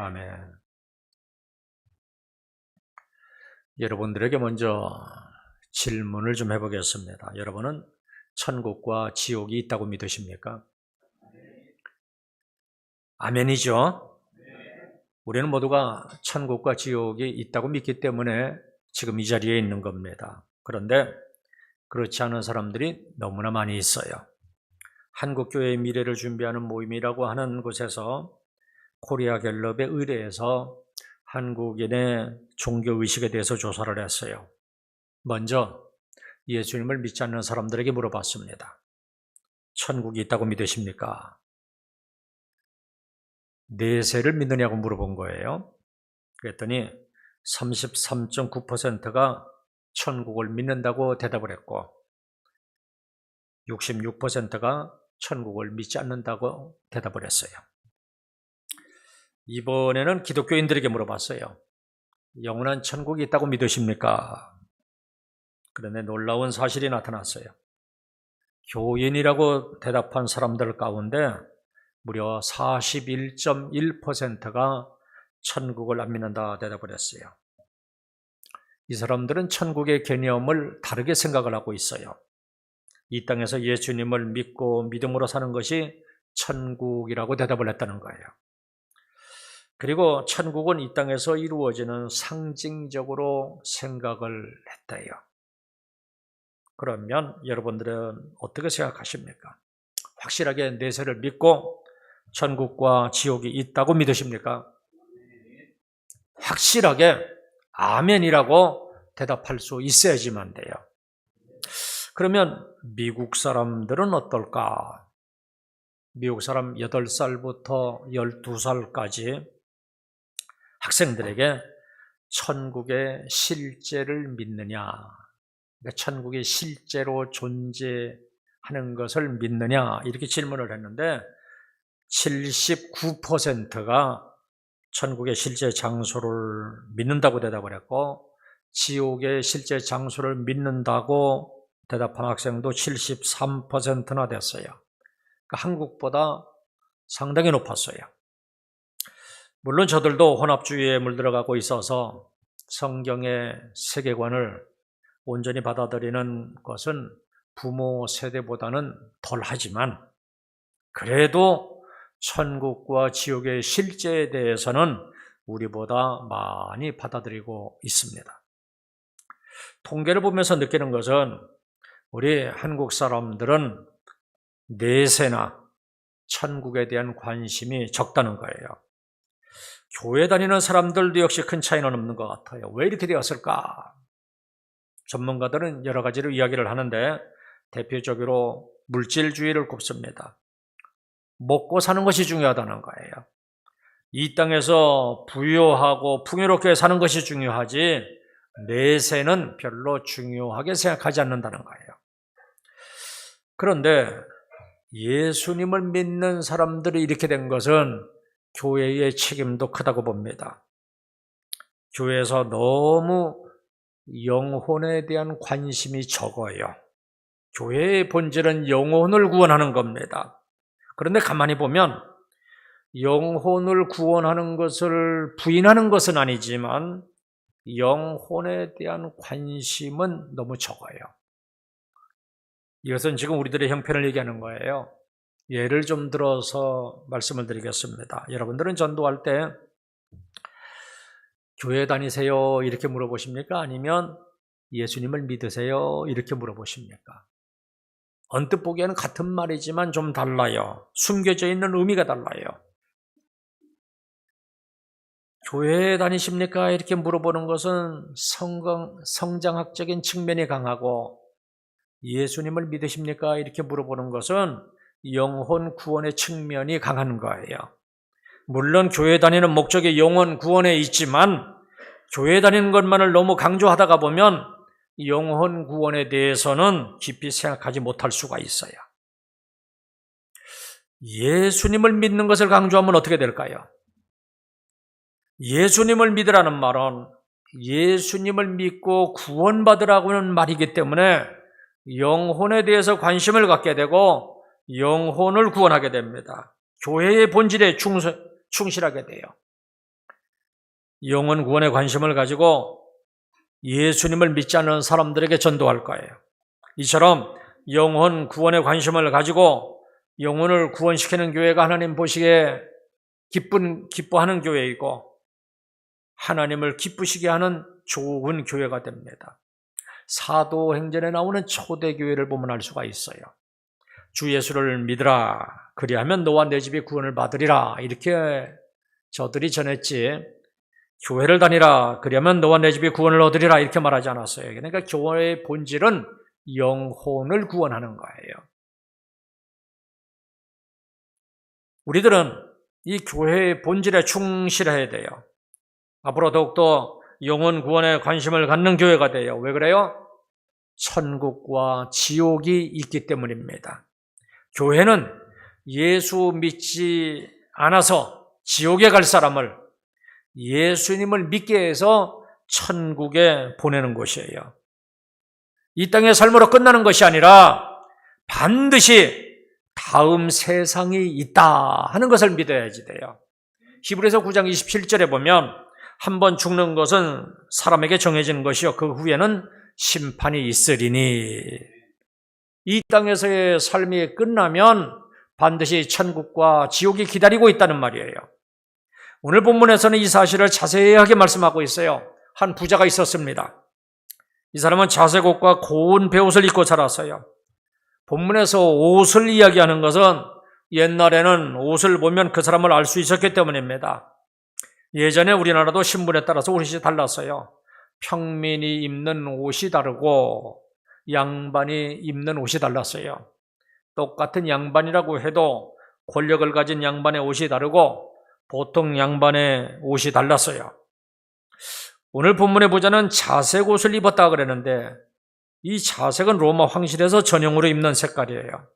아멘. 여러분들에게 먼저 질문을 좀 해보겠습니다. 여러분은 천국과 지옥이 있다고 믿으십니까? 아멘이죠? 우리는 모두가 천국과 지옥이 있다고 믿기 때문에 지금 이 자리에 있는 겁니다. 그런데 그렇지 않은 사람들이 너무나 많이 있어요. 한국교회의 미래를 준비하는 모임이라고 하는 곳에서 코리아 갤럽에 의뢰해서 한국인의 종교의식에 대해서 조사를 했어요. 먼저 예수님을 믿지 않는 사람들에게 물어봤습니다. 천국이 있다고 믿으십니까? 내세를 믿느냐고 물어본 거예요. 그랬더니 33.9%가 천국을 믿는다고 대답을 했고 66%가 천국을 믿지 않는다고 대답을 했어요. 이번에는 기독교인들에게 물어봤어요. 영원한 천국이 있다고 믿으십니까? 그런데 놀라운 사실이 나타났어요. 교인이라고 대답한 사람들 가운데 무려 41.1%가 천국을 안 믿는다 대답을 했어요. 이 사람들은 천국의 개념을 다르게 생각을 하고 있어요. 이 땅에서 예수님을 믿고 믿음으로 사는 것이 천국이라고 대답을 했다는 거예요. 그리고 천국은 이 땅에서 이루어지는 상징적으로 생각을 했대요. 그러면 여러분들은 어떻게 생각하십니까? 확실하게 내세를 믿고 천국과 지옥이 있다고 믿으십니까? 확실하게 아멘이라고 대답할 수 있어야지만 돼요. 그러면 미국 사람들은 어떨까? 미국 사람 8살부터 12살까지 학생들에게 천국의 실제를 믿느냐, 그러니까 천국이 실제로 존재하는 것을 믿느냐 이렇게 질문을 했는데 79%가 천국의 실제 장소를 믿는다고 대답을 했고 지옥의 실제 장소를 믿는다고 대답한 학생도 73%나 됐어요. 그러니까 한국보다 상당히 높았어요. 물론 저들도 혼합주의에 물들어가고 있어서 성경의 세계관을 온전히 받아들이는 것은 부모 세대보다는 덜하지만 그래도 천국과 지옥의 실제에 대해서는 우리보다 많이 받아들이고 있습니다. 통계를 보면서 느끼는 것은 우리 한국 사람들은 내세나 천국에 대한 관심이 적다는 거예요. 교회 다니는 사람들도 역시 큰 차이는 없는 것 같아요. 왜 이렇게 되었을까? 전문가들은 여러 가지로 이야기를 하는데 대표적으로 물질주의를 꼽습니다. 먹고 사는 것이 중요하다는 거예요. 이 땅에서 부유하고 풍요롭게 사는 것이 중요하지 내세는 별로 중요하게 생각하지 않는다는 거예요. 그런데 예수님을 믿는 사람들이 이렇게 된 것은 교회의 책임도 크다고 봅니다. 교회에서 너무 영혼에 대한 관심이 적어요. 교회의 본질은 영혼을 구원하는 겁니다. 그런데 가만히 보면 영혼을 구원하는 것을 부인하는 것은 아니지만 영혼에 대한 관심은 너무 적어요. 이것은 지금 우리들의 형편을 얘기하는 거예요. 예를 좀 들어서 말씀을 드리겠습니다. 여러분들은 전도할 때 교회 다니세요? 이렇게 물어보십니까? 아니면 예수님을 믿으세요? 이렇게 물어보십니까? 언뜻 보기에는 같은 말이지만 좀 달라요. 숨겨져 있는 의미가 달라요. 교회에 다니십니까? 이렇게 물어보는 것은 성장학적인 측면이 강하고 예수님을 믿으십니까? 이렇게 물어보는 것은 영혼 구원의 측면이 강한 거예요. 물론 교회 다니는 목적이 영혼 구원에 있지만 교회 다니는 것만을 너무 강조하다가 보면 영혼 구원에 대해서는 깊이 생각하지 못할 수가 있어요. 예수님을 믿는 것을 강조하면 어떻게 될까요? 예수님을 믿으라는 말은 예수님을 믿고 구원받으라고는 말이기 때문에 영혼에 대해서 관심을 갖게 되고 영혼을 구원하게 됩니다. 교회의 본질에 충실하게 돼요. 영혼 구원에 관심을 가지고 예수님을 믿지 않는 사람들에게 전도할 거예요. 이처럼 영혼 구원에 관심을 가지고 영혼을 구원시키는 교회가 하나님 보시기에 기뻐하는 교회이고 하나님을 기쁘시게 하는 좋은 교회가 됩니다. 사도행전에 나오는 초대교회를 보면 알 수가 있어요. 주 예수를 믿으라. 그리하면 너와 내 집이 구원을 받으리라. 이렇게 저들이 전했지. 교회를 다니라. 그리하면 너와 내 집이 구원을 얻으리라. 이렇게 말하지 않았어요. 그러니까 교회의 본질은 영혼을 구원하는 거예요. 우리들은 이 교회의 본질에 충실해야 돼요. 앞으로 더욱더 영혼 구원에 관심을 갖는 교회가 돼요. 왜 그래요? 천국과 지옥이 있기 때문입니다. 교회는 예수 믿지 않아서 지옥에 갈 사람을 예수님을 믿게 해서 천국에 보내는 곳이에요. 이 땅의 삶으로 끝나는 것이 아니라 반드시 다음 세상이 있다 하는 것을 믿어야지 돼요. 히브리서 9장 27절에 보면 한 번 죽는 것은 사람에게 정해지는 것이요 그 후에는 심판이 있으리니 이 땅에서의 삶이 끝나면 반드시 천국과 지옥이 기다리고 있다는 말이에요. 오늘 본문에서는 이 사실을 자세하게 말씀하고 있어요. 한 부자가 있었습니다. 이 사람은 자색 옷과 고운 베옷을 입고 자랐어요. 본문에서 옷을 이야기하는 것은 옛날에는 옷을 보면 그 사람을 알 수 있었기 때문입니다. 예전에 우리나라도 신분에 따라서 옷이 달랐어요. 평민이 입는 옷이 다르고 양반이 입는 옷이 달랐어요. 똑같은 양반이라고 해도 권력을 가진 양반의 옷이 다르고 보통 양반의 옷이 달랐어요. 오늘 본문의 부자는 자색 옷을 입었다 그랬는데 이 자색은 로마 황실에서 전용으로 입는 색깔이에요.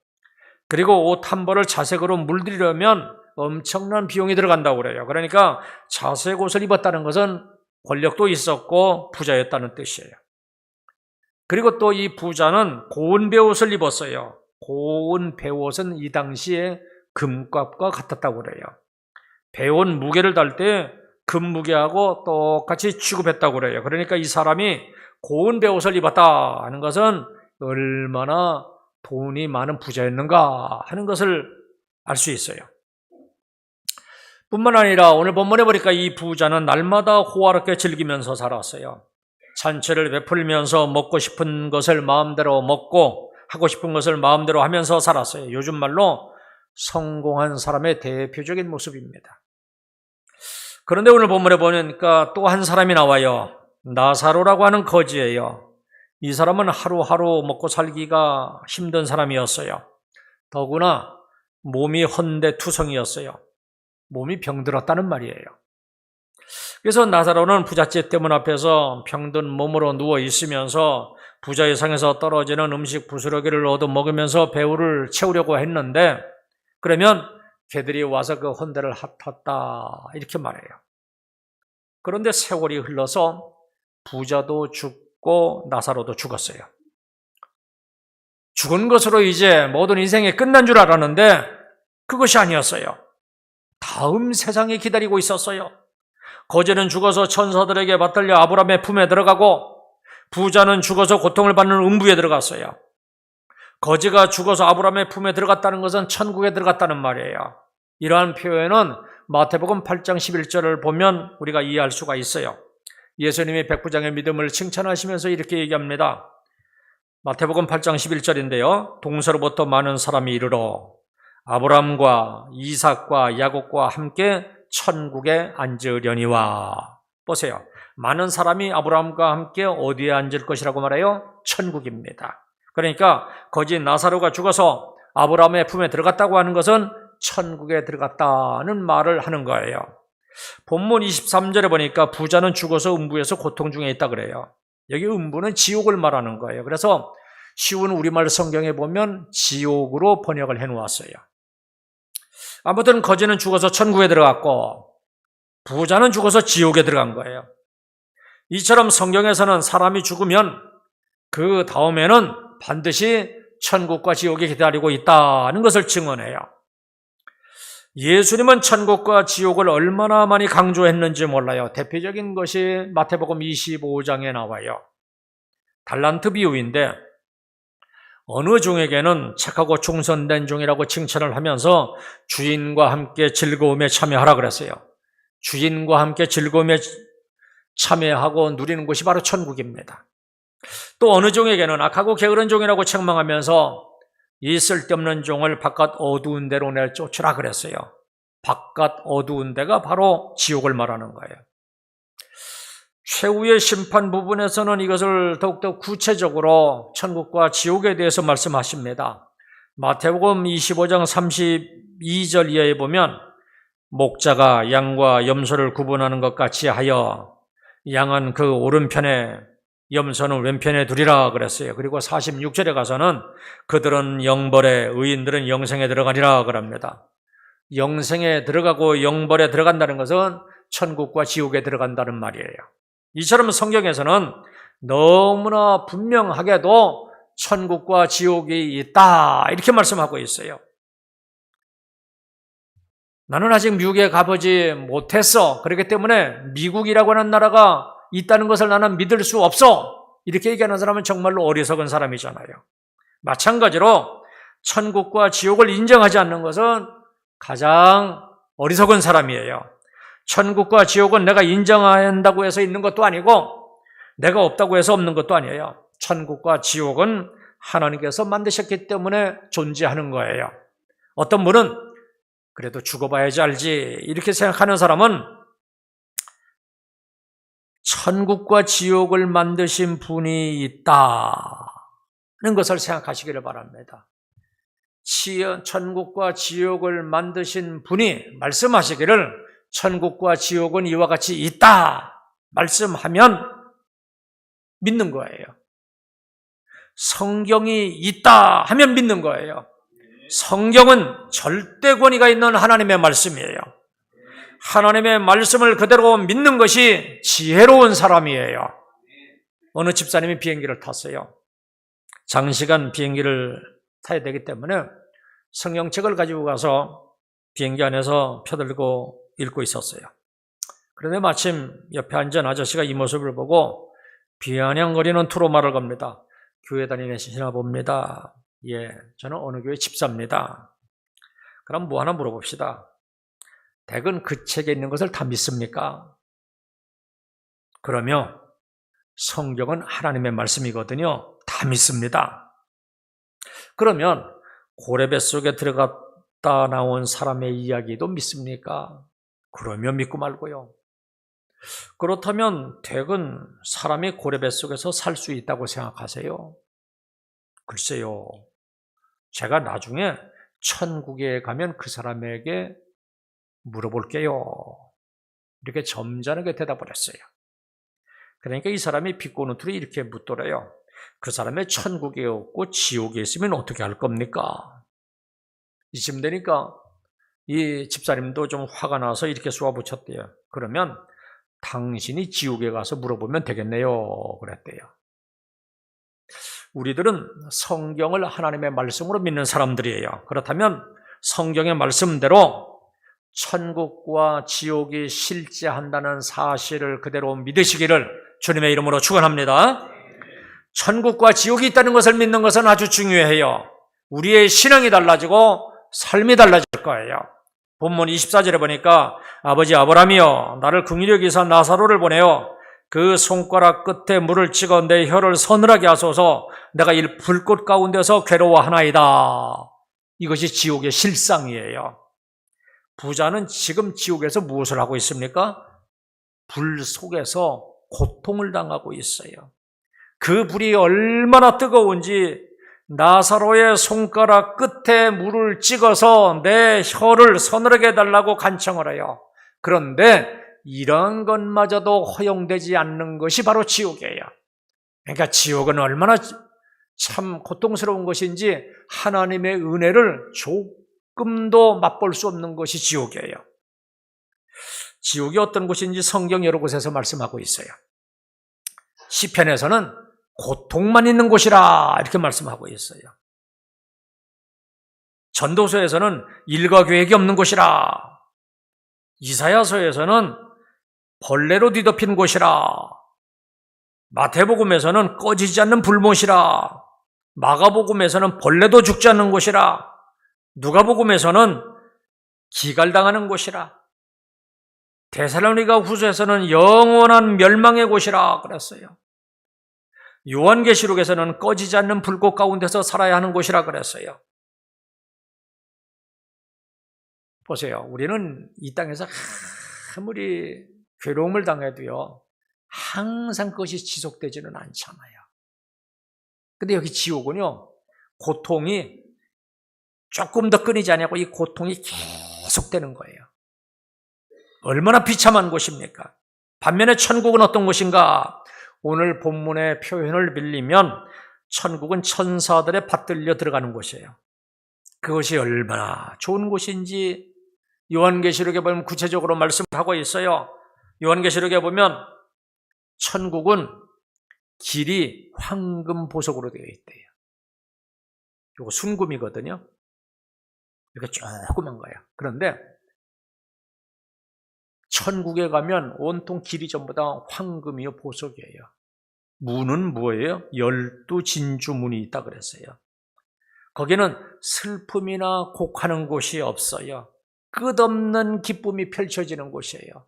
그리고 옷 한 벌을 자색으로 물들이려면 엄청난 비용이 들어간다고 그래요. 그러니까 자색 옷을 입었다는 것은 권력도 있었고 부자였다는 뜻이에요. 그리고 또 이 부자는 고운 베옷을 입었어요. 고운 베옷은 이 당시에 금값과 같았다고 그래요. 베옷 무게를 달 때 금무게하고 똑같이 취급했다고 그래요. 그러니까 이 사람이 고운 베옷을 입었다 하는 것은 얼마나 돈이 많은 부자였는가 하는 것을 알 수 있어요. 뿐만 아니라 오늘 본문에 보니까 이 부자는 날마다 호화롭게 즐기면서 살았어요. 잔치를 베풀면서 먹고 싶은 것을 마음대로 먹고 하고 싶은 것을 마음대로 하면서 살았어요. 요즘 말로 성공한 사람의 대표적인 모습입니다. 그런데 오늘 본문에 보니까 또 한 사람이 나와요. 나사로라고 하는 거지예요. 이 사람은 하루하루 먹고 살기가 힘든 사람이었어요. 더구나 몸이 헌데투성이었어요. 몸이 병들었다는 말이에요. 그래서 나사로는 부잣집 대문 앞에서 병든 몸으로 누워 있으면서 부자의 상에서 떨어지는 음식 부스러기를 얻어 먹으면서 배우를 채우려고 했는데 그러면 개들이 와서 그 헌데를 핥았다 이렇게 말해요. 그런데 세월이 흘러서 부자도 죽고 나사로도 죽었어요. 죽은 것으로 이제 모든 인생이 끝난 줄 알았는데 그것이 아니었어요. 다음 세상이 기다리고 있었어요. 거지는 죽어서 천사들에게 받들려 아브라함의 품에 들어가고 부자는 죽어서 고통을 받는 음부에 들어갔어요. 거지가 죽어서 아브라함의 품에 들어갔다는 것은 천국에 들어갔다는 말이에요. 이러한 표현은 마태복음 8장 11절을 보면 우리가 이해할 수가 있어요. 예수님이 백부장의 믿음을 칭찬하시면서 이렇게 얘기합니다. 마태복음 8장 11절인데요. 동서로부터 많은 사람이 이르러 아브라함과 이삭과 야곱과 함께 천국에 앉으려니와. 보세요. 많은 사람이 아브라함과 함께 어디에 앉을 것이라고 말해요? 천국입니다. 그러니까 거지 나사로가 죽어서 아브라함의 품에 들어갔다고 하는 것은 천국에 들어갔다는 말을 하는 거예요. 본문 23절에 보니까 부자는 죽어서 음부에서 고통 중에 있다 그래요. 여기 음부는 지옥을 말하는 거예요. 그래서 쉬운 우리말 성경에 보면 지옥으로 번역을 해놓았어요. 아무튼 거지는 죽어서 천국에 들어갔고 부자는 죽어서 지옥에 들어간 거예요. 이처럼 성경에서는 사람이 죽으면 그 다음에는 반드시 천국과 지옥이 기다리고 있다는 것을 증언해요. 예수님은 천국과 지옥을 얼마나 많이 강조했는지 몰라요. 대표적인 것이 마태복음 25장에 나와요. 달란트 비유인데 어느 종에게는 착하고 충성된 종이라고 칭찬을 하면서 주인과 함께 즐거움에 참여하라 그랬어요. 주인과 함께 즐거움에 참여하고 누리는 곳이 바로 천국입니다. 또 어느 종에게는 악하고 게으른 종이라고 책망하면서 이 쓸데없는 종을 바깥 어두운 데로 내쫓으라 그랬어요. 바깥 어두운 데가 바로 지옥을 말하는 거예요. 최후의 심판 부분에서는 이것을 더욱더 구체적으로 천국과 지옥에 대해서 말씀하십니다. 마태복음 25장 32절 이하에 보면 목자가 양과 염소를 구분하는 것 같이 하여 양은 그 오른편에 염소는 왼편에 두리라 그랬어요. 그리고 46절에 가서는 그들은 영벌에 의인들은 영생에 들어가리라 그럽니다. 영생에 들어가고 영벌에 들어간다는 것은 천국과 지옥에 들어간다는 말이에요. 이처럼 성경에서는 너무나 분명하게도 천국과 지옥이 있다 이렇게 말씀하고 있어요. 나는 아직 미국에 가보지 못했어. 그렇기 때문에 미국이라고 하는 나라가 있다는 것을 나는 믿을 수 없어. 이렇게 얘기하는 사람은 정말로 어리석은 사람이잖아요. 마찬가지로 천국과 지옥을 인정하지 않는 것은 가장 어리석은 사람이에요. 천국과 지옥은 내가 인정한다고 해서 있는 것도 아니고 내가 없다고 해서 없는 것도 아니에요. 천국과 지옥은 하나님께서 만드셨기 때문에 존재하는 거예요. 어떤 분은 그래도 죽어봐야지 알지 이렇게 생각하는 사람은 천국과 지옥을 만드신 분이 있다는 것을 생각하시기를 바랍니다. 천국과 지옥을 만드신 분이 말씀하시기를 천국과 지옥은 이와 같이 있다 말씀하면 믿는 거예요. 성경이 있다 하면 믿는 거예요. 성경은 절대 권위가 있는 하나님의 말씀이에요. 하나님의 말씀을 그대로 믿는 것이 지혜로운 사람이에요. 어느 집사님이 비행기를 탔어요. 장시간 비행기를 타야 되기 때문에 성경책을 가지고 가서 비행기 안에서 펴들고 읽고 있었어요. 그런데 마침 옆에 앉은 아저씨가 이 모습을 보고 비아냥거리는 투로말을 겁니다. 교회 다니시나 봅니다. 예, 저는 어느 교회 집사입니다. 그럼 뭐 하나 물어봅시다. 댁은 그 책에 있는 것을 다 믿습니까? 그러면 성경은 하나님의 말씀이거든요. 다 믿습니다. 그러면 고레 뱃속에 들어갔다 나온 사람의 이야기도 믿습니까? 그러면 믿고 말고요. 그렇다면 댁은 사람이 고레 뱃속에서 살 수 있다고 생각하세요? 글쎄요. 제가 나중에 천국에 가면 그 사람에게 물어볼게요. 이렇게 점잖게 대답을 했어요. 그러니까 이 사람이 비꼬는 틀이 이렇게 묻더래요. 그 사람의 천국에 없고 지옥에 있으면 어떻게 할 겁니까? 이쯤 되니까 이 집사님도 좀 화가 나서 이렇게 쏘아붙였대요. 그러면 당신이 지옥에 가서 물어보면 되겠네요. 그랬대요. 우리들은 성경을 하나님의 말씀으로 믿는 사람들이에요. 그렇다면 성경의 말씀대로 천국과 지옥이 실제한다는 사실을 그대로 믿으시기를 주님의 이름으로 축원합니다. 천국과 지옥이 있다는 것을 믿는 것은 아주 중요해요. 우리의 신앙이 달라지고 삶이 달라질 거예요. 본문 24절에 보니까 아버지 아브라함이여 나를 긍휼히 여기사 나사로를 보내어 그 손가락 끝에 물을 찍어 내 혀를 서늘하게 하소서 내가 이 불꽃 가운데서 괴로워하나이다. 이것이 지옥의 실상이에요. 부자는 지금 지옥에서 무엇을 하고 있습니까? 불 속에서 고통을 당하고 있어요. 그 불이 얼마나 뜨거운지 나사로의 손가락 끝에 물을 찍어서 내 혀를 서늘하게 해달라고 간청을 해요. 그런데 이런 것마저도 허용되지 않는 것이 바로 지옥이에요. 그러니까 지옥은 얼마나 참 고통스러운 것인지 하나님의 은혜를 조금도 맛볼 수 없는 것이 지옥이에요. 지옥이 어떤 곳인지 성경 여러 곳에서 말씀하고 있어요. 시편에서는 고통만 있는 곳이라 이렇게 말씀하고 있어요. 전도서에서는 일과 계획이 없는 곳이라. 이사야서에서는 벌레로 뒤덮인 곳이라. 마태복음에서는 꺼지지 않는 불못이라. 마가복음에서는 벌레도 죽지 않는 곳이라. 누가복음에서는 기갈당하는 곳이라. 데살로니가 후서에서는 영원한 멸망의 곳이라 그랬어요. 요한계시록에서는 꺼지지 않는 불꽃 가운데서 살아야 하는 곳이라 그랬어요. 보세요. 우리는 이 땅에서 아무리 괴로움을 당해도요, 항상 그것이 지속되지는 않잖아요. 근데 여기 지옥은요, 고통이 조금 더 끊이지 않냐고 이 고통이 계속되는 거예요. 얼마나 비참한 곳입니까? 반면에 천국은 어떤 곳인가? 오늘 본문의 표현을 빌리면 천국은 천사들의 받들려 들어가는 곳이에요. 그것이 얼마나 좋은 곳인지 요한계시록에 보면 구체적으로 말씀을 하고 있어요. 요한계시록에 보면 천국은 길이 황금 보석으로 되어 있대요. 이거 순금이거든요. 이렇게 조그만 거예요. 그런데 천국에 가면 온통 길이 전부 다 황금이요 보석이에요. 문은 뭐예요? 12진주문이 있다 그랬어요. 거기는 슬픔이나 곡하는 곳이 없어요. 끝없는 기쁨이 펼쳐지는 곳이에요.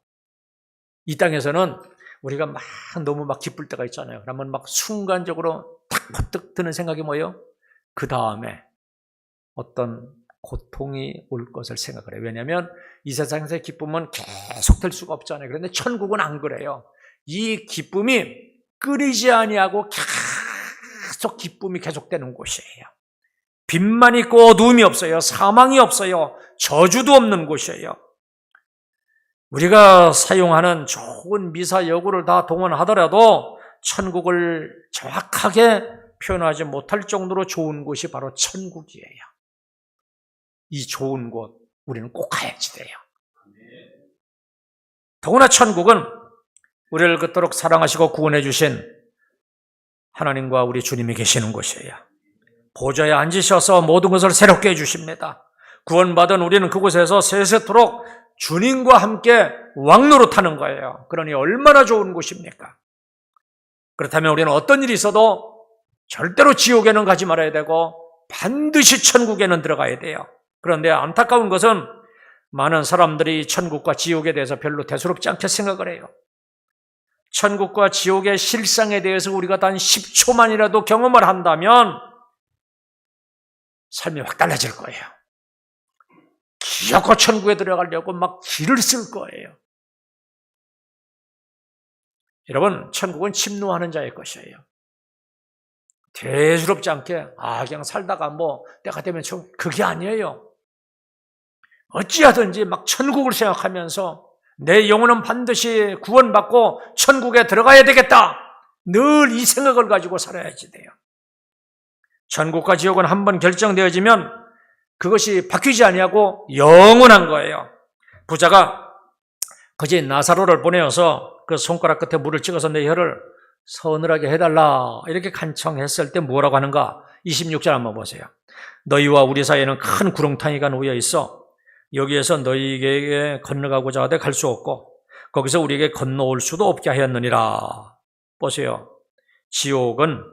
이 땅에서는 우리가 너무 기쁠 때가 있잖아요. 그러면 순간적으로 탁 퍼뜩 드는 생각이 뭐예요? 그 다음에 어떤 고통이 올 것을 생각을 해요. 왜냐하면 이 세상에서의 기쁨은 계속될 수가 없잖아요. 그런데 천국은 안 그래요. 이 기쁨이 끊이지 아니하고 계속 기쁨이 계속되는 곳이에요. 빛만 있고 어두움이 없어요. 사망이 없어요. 저주도 없는 곳이에요. 우리가 사용하는 좋은 미사여구를 다 동원하더라도 천국을 정확하게 표현하지 못할 정도로 좋은 곳이 바로 천국이에요. 이 좋은 곳 우리는 꼭 가야지 돼요. 더구나 천국은 우리를 그토록 사랑하시고 구원해 주신 하나님과 우리 주님이 계시는 곳이에요. 보좌에 앉으셔서 모든 것을 새롭게 해주십니다. 구원받은 우리는 그곳에서 세세토록 주님과 함께 왕노릇하는 거예요. 그러니 얼마나 좋은 곳입니까? 그렇다면 우리는 어떤 일이 있어도 절대로 지옥에는 가지 말아야 되고 반드시 천국에는 들어가야 돼요. 그런데 안타까운 것은 많은 사람들이 천국과 지옥에 대해서 별로 대수롭지 않게 생각을 해요. 천국과 지옥의 실상에 대해서 우리가 단 10초만이라도 경험을 한다면 삶이 확 달라질 거예요. 기어코 천국에 들어가려고 길을 쓸 거예요. 여러분, 천국은 침노하는 자의 것이에요. 대수롭지 않게 그냥 살다가 때가 되면 그게 아니에요. 어찌하든지 천국을 생각하면서 내 영혼은 반드시 구원받고 천국에 들어가야 되겠다. 늘 이 생각을 가지고 살아야지 돼요. 천국과 지옥은 한번 결정되어지면 그것이 바뀌지 아니하고 영원한 거예요. 부자가 그제 나사로를 보내어서 그 손가락 끝에 물을 찍어서 내 혀를 서늘하게 해달라 이렇게 간청했을 때 뭐라고 하는가? 26절 한번 보세요. 너희와 우리 사이에는 큰 구렁텅이가 놓여 있어 여기에서 너희에게 건너가고자 하되 갈 수 없고 거기서 우리에게 건너올 수도 없게 하였느니라. 보세요. 지옥은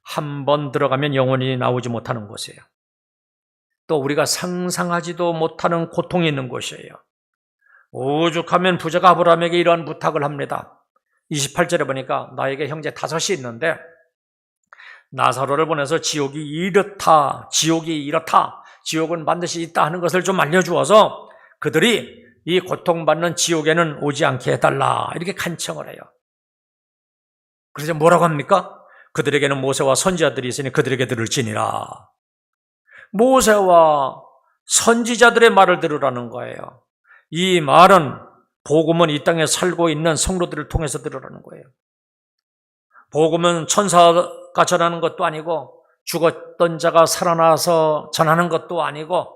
한 번 들어가면 영원히 나오지 못하는 곳이에요. 또 우리가 상상하지도 못하는 고통이 있는 곳이에요. 오죽하면 부자가 아브라함에게 이러한 부탁을 합니다. 28절에 보니까 나에게 형제 5이 있는데 나사로를 보내서 지옥이 이렇다, 지옥은 반드시 있다 하는 것을 좀 알려주어서 그들이 이 고통받는 지옥에는 오지 않게 해달라 이렇게 간청을 해요. 그래서 뭐라고 합니까? 그들에게는 모세와 선지자들이 있으니 그들에게 들을지니라. 모세와 선지자들의 말을 들으라는 거예요. 이 말은 복음은 이 땅에 살고 있는 성도들을 통해서 들으라는 거예요. 복음은 천사가 전하는 것도 아니고 죽었던 자가 살아나서 전하는 것도 아니고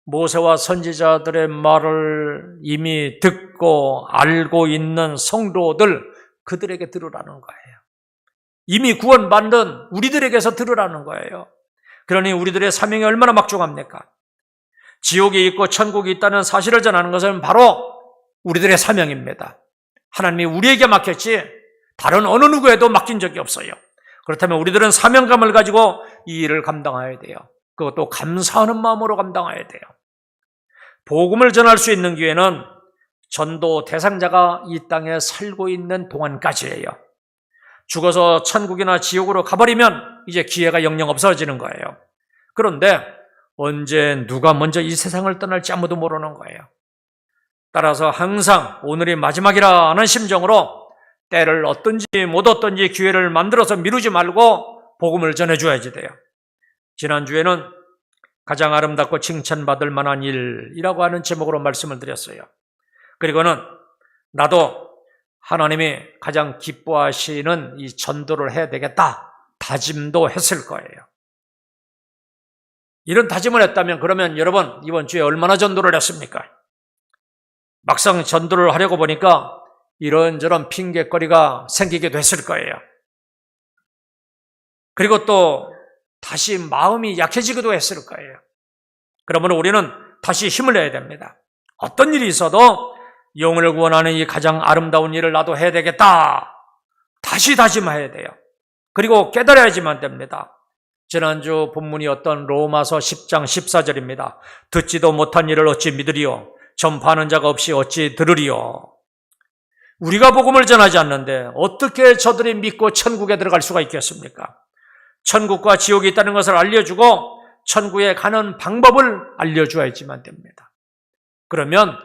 모세와 선지자들의 말을 이미 듣고 알고 있는 성도들 그들에게 들으라는 거예요. 이미 구원받는 우리들에게서 들으라는 거예요. 그러니 우리들의 사명이 얼마나 막중합니까? 지옥이 있고 천국이 있다는 사실을 전하는 것은 바로 우리들의 사명입니다. 하나님이 우리에게 맡겼지 다른 어느 누구에도 맡긴 적이 없어요. 그렇다면 우리들은 사명감을 가지고 이 일을 감당해야 돼요. 그것도 감사하는 마음으로 감당해야 돼요. 복음을 전할 수 있는 기회는 전도 대상자가 이 땅에 살고 있는 동안까지예요. 죽어서 천국이나 지옥으로 가버리면 이제 기회가 영영 없어지는 거예요. 그런데 언제 누가 먼저 이 세상을 떠날지 아무도 모르는 거예요. 따라서 항상 오늘이 마지막이라 하는 심정으로 때를 얻든지 못 얻든지 기회를 만들어서 미루지 말고 복음을 전해줘야지 돼요. 지난주에는 가장 아름답고 칭찬받을 만한 일이라고 하는 제목으로 말씀을 드렸어요. 그리고는 나도 하나님이 가장 기뻐하시는 이 전도를 해야 되겠다 다짐도 했을 거예요. 이런 다짐을 했다면 그러면 여러분 이번 주에 얼마나 전도를 했습니까? 막상 전도를 하려고 보니까 이런저런 핑계거리가 생기게 됐을 거예요. 그리고 또 다시 마음이 약해지기도 했을 거예요. 그러므로 우리는 다시 힘을 내야 됩니다. 어떤 일이 있어도 영혼을 구원하는 이 가장 아름다운 일을 나도 해야 되겠다. 다시 다짐해야 돼요. 그리고 깨달아야지만 됩니다. 지난주 본문이었던 로마서 10장 14절입니다. 듣지도 못한 일을 어찌 믿으리요? 전파하는 자가 없이 어찌 들으리요? 우리가 복음을 전하지 않는데 어떻게 저들이 믿고 천국에 들어갈 수가 있겠습니까? 천국과 지옥이 있다는 것을 알려주고 천국에 가는 방법을 알려줘야지만 됩니다. 그러면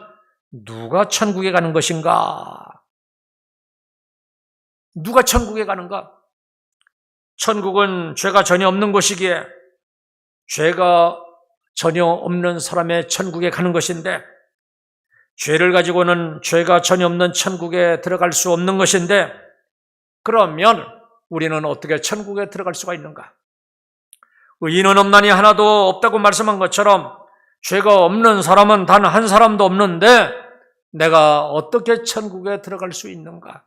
누가 천국에 가는 것인가? 누가 천국에 가는가? 천국은 죄가 전혀 없는 곳이기에 죄가 전혀 없는 사람의 천국에 가는 것인데 죄를 가지고는 죄가 전혀 없는 천국에 들어갈 수 없는 것인데 그러면 우리는 어떻게 천국에 들어갈 수가 있는가? 의인은 없나니 하나도 없다고 말씀한 것처럼 죄가 없는 사람은 단 한 사람도 없는데 내가 어떻게 천국에 들어갈 수 있는가?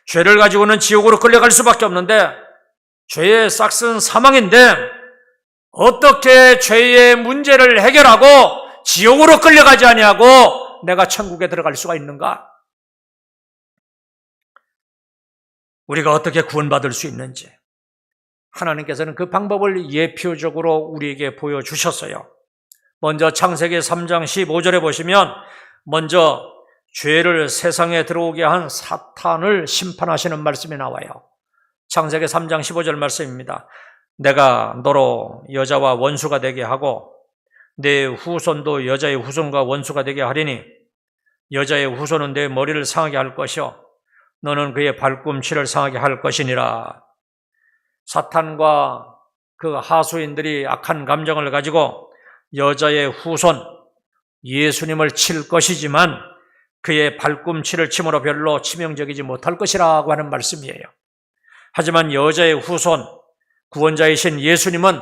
죄를 가지고는 지옥으로 끌려갈 수밖에 없는데 죄의 싹은 사망인데 어떻게 죄의 문제를 해결하고 지옥으로 끌려가지 아니하고 내가 천국에 들어갈 수가 있는가? 우리가 어떻게 구원받을 수 있는지 하나님께서는 그 방법을 예표적으로 우리에게 보여주셨어요. 먼저 창세기 3장 15절에 보시면 먼저 죄를 세상에 들어오게 한 사탄을 심판하시는 말씀이 나와요. 창세기 3장 15절 말씀입니다. 내가 너로 여자와 원수가 되게 하고 내 후손도 여자의 후손과 원수가 되게 하리니 여자의 후손은 내 머리를 상하게 할 것이요 너는 그의 발꿈치를 상하게 할 것이니라. 사탄과 그 하수인들이 악한 감정을 가지고 여자의 후손 예수님을 칠 것이지만 그의 발꿈치를 침으로 별로 치명적이지 못할 것이라고 하는 말씀이에요. 하지만 여자의 후손 구원자이신 예수님은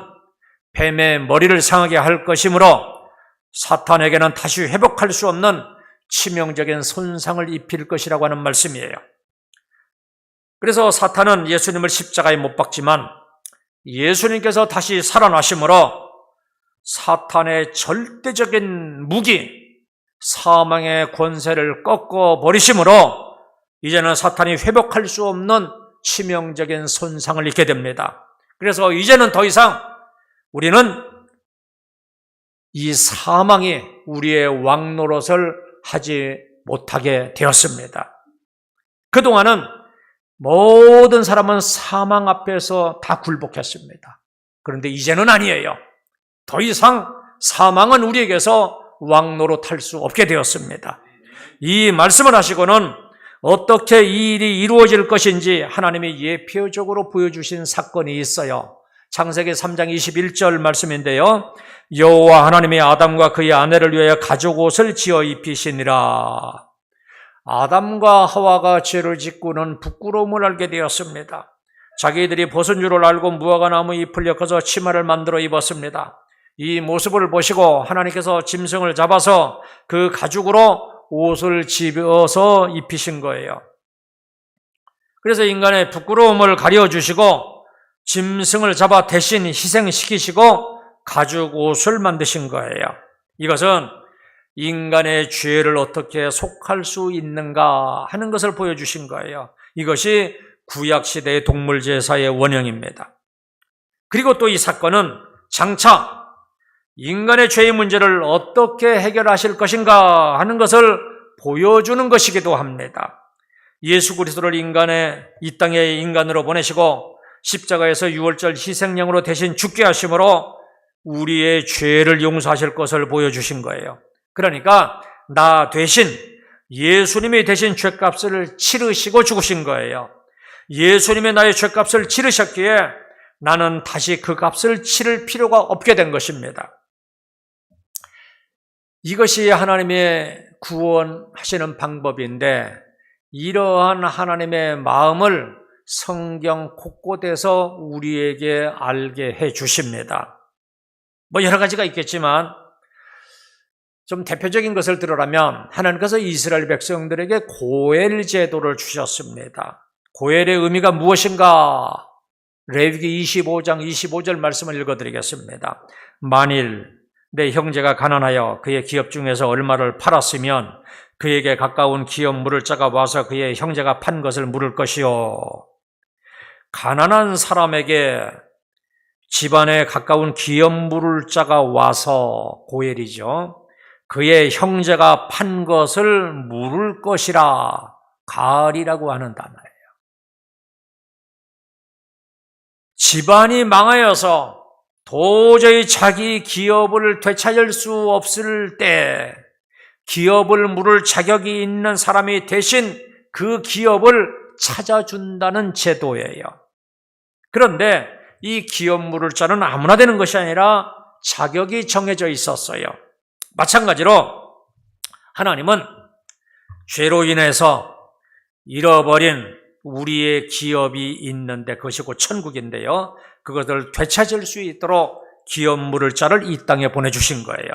뱀의 머리를 상하게 할 것이므로 사탄에게는 다시 회복할 수 없는 치명적인 손상을 입힐 것이라고 하는 말씀이에요. 그래서 사탄은 예수님을 십자가에 못 박지만 예수님께서 다시 살아나심으로 사탄의 절대적인 무기, 사망의 권세를 꺾어버리심으로 이제는 사탄이 회복할 수 없는 치명적인 손상을 입게 됩니다. 그래서 이제는 더 이상 우리는 이 사망이 우리의 왕노릇을 하지 못하게 되었습니다. 그동안은 모든 사람은 사망 앞에서 다 굴복했습니다. 그런데 이제는 아니에요. 더 이상 사망은 우리에게서 왕노릇할 수 없게 되었습니다. 이 말씀을 하시고는 어떻게 이 일이 이루어질 것인지 하나님이 예표적으로 보여주신 사건이 있어요. 창세기 3장 21절 말씀인데요. 여호와 하나님이 아담과 그의 아내를 위하여 가죽옷을 지어 입히시니라. 아담과 하와가 죄를 짓고는 부끄러움을 알게 되었습니다. 자기들이 벗은 줄을 알고 무화과 나무 잎을 엮어서 치마를 만들어 입었습니다. 이 모습을 보시고 하나님께서 짐승을 잡아서 그 가죽으로 옷을 집어서 입히신 거예요. 그래서 인간의 부끄러움을 가려주시고 짐승을 잡아 대신 희생시키시고 가죽 옷을 만드신 거예요. 이것은 인간의 죄를 어떻게 속할 수 있는가 하는 것을 보여주신 거예요. 이것이 구약시대의 동물제사의 원형입니다. 그리고 또 이 사건은 장차 인간의 죄의 문제를 어떻게 해결하실 것인가 하는 것을 보여주는 것이기도 합니다. 예수 그리스도를 이 땅에 인간으로 보내시고 십자가에서 유월절 희생양으로 대신 죽게 하심으로 우리의 죄를 용서하실 것을 보여주신 거예요. 그러니까 나 대신 예수님이 대신 죄값을 치르시고 죽으신 거예요. 예수님이 나의 죄값을 치르셨기에 나는 다시 그 값을 치를 필요가 없게 된 것입니다. 이것이 하나님의 구원하시는 방법인데 이러한 하나님의 마음을 성경 곳곳에서 우리에게 알게 해 주십니다. 여러 가지가 있겠지만 좀 대표적인 것을 들으라면 하나님께서 이스라엘 백성들에게 고엘 제도를 주셨습니다. 고엘의 의미가 무엇인가? 레위기 25장 25절 말씀을 읽어드리겠습니다. 만일 내 형제가 가난하여 그의 기업 중에서 얼마를 팔았으면 그에게 가까운 기업 물을 자가 와서 그의 형제가 판 것을 물을 것이요. 가난한 사람에게 집안에 가까운 기업 물을 자가 와서 고엘이죠. 그의 형제가 판 것을 물을 것이라 가리라고 하는 단어예요. 집안이 망하여서 도저히 자기 기업을 되찾을 수 없을 때 기업을 물을 자격이 있는 사람이 대신 그 기업을 찾아준다는 제도예요. 그런데 이 기업 물을 자는 아무나 되는 것이 아니라 자격이 정해져 있었어요. 마찬가지로 하나님은 죄로 인해서 잃어버린 우리의 기업이 있는데 그것이 곧 천국인데요. 그것을 되찾을 수 있도록 기업 물을 자를 이 땅에 보내주신 거예요.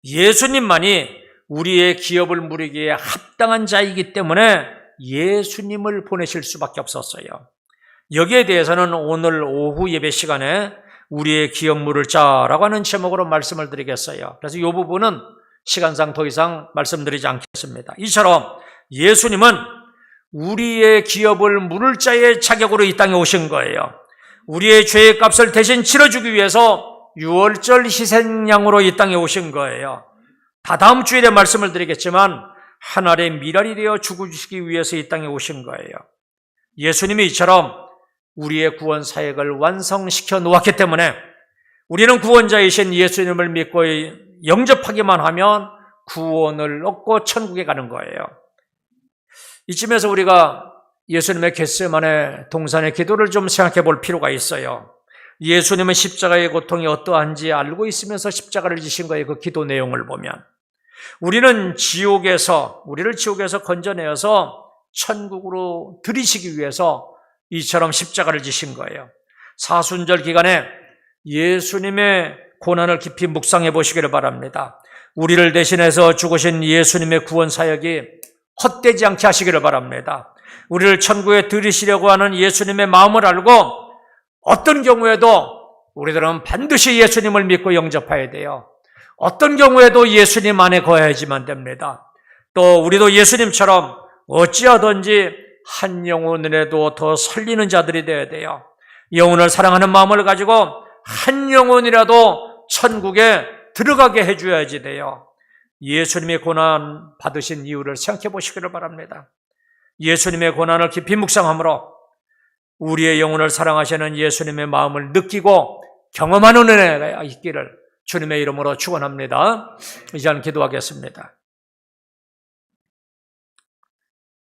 예수님만이 우리의 기업을 물으기에 합당한 자이기 때문에 예수님을 보내실 수밖에 없었어요. 여기에 대해서는 오늘 오후 예배 시간에 우리의 기업 물을 자라고 하는 제목으로 말씀을 드리겠어요. 그래서 이 부분은 시간상 더 이상 말씀드리지 않겠습니다. 이처럼 예수님은 우리의 기업을 물을 자의 자격으로 이 땅에 오신 거예요. 우리의 죄의 값을 대신 치러주기 위해서 유월절 희생양으로 이 땅에 오신 거예요. 다 다음 주일에 말씀을 드리겠지만 하늘의 미랄이 되어 죽으시기 위해서 이 땅에 오신 거예요. 예수님이 이처럼 우리의 구원 사역을 완성시켜 놓았기 때문에 우리는 구원자이신 예수님을 믿고 영접하기만 하면 구원을 얻고 천국에 가는 거예요. 이쯤에서 우리가 예수님의 겟세마네 동산의 기도를 좀 생각해 볼 필요가 있어요. 예수님은 십자가의 고통이 어떠한지 알고 있으면서 십자가를 지신 거예요. 그 기도 내용을 보면 우리를 지옥에서 건져내어서 천국으로 들이시기 위해서 이처럼 십자가를 지신 거예요. 사순절 기간에 예수님의 고난을 깊이 묵상해 보시기를 바랍니다. 우리를 대신해서 죽으신 예수님의 구원 사역이 헛되지 않게 하시기를 바랍니다. 우리를 천국에 들이시려고 하는 예수님의 마음을 알고 어떤 경우에도 우리들은 반드시 예수님을 믿고 영접해야 돼요. 어떤 경우에도 예수님 안에 거해야지만 됩니다. 또 우리도 예수님처럼 어찌하든지 한 영혼이라도 더 살리는 자들이 되어야 돼요. 영혼을 사랑하는 마음을 가지고 한 영혼이라도 천국에 들어가게 해줘야지 돼요. 예수님의 고난 받으신 이유를 생각해 보시기를 바랍니다. 예수님의 고난을 깊이 묵상함으로 우리의 영혼을 사랑하시는 예수님의 마음을 느끼고 경험하는 은혜가 있기를 주님의 이름으로 축원합니다. 이제 기도하겠습니다.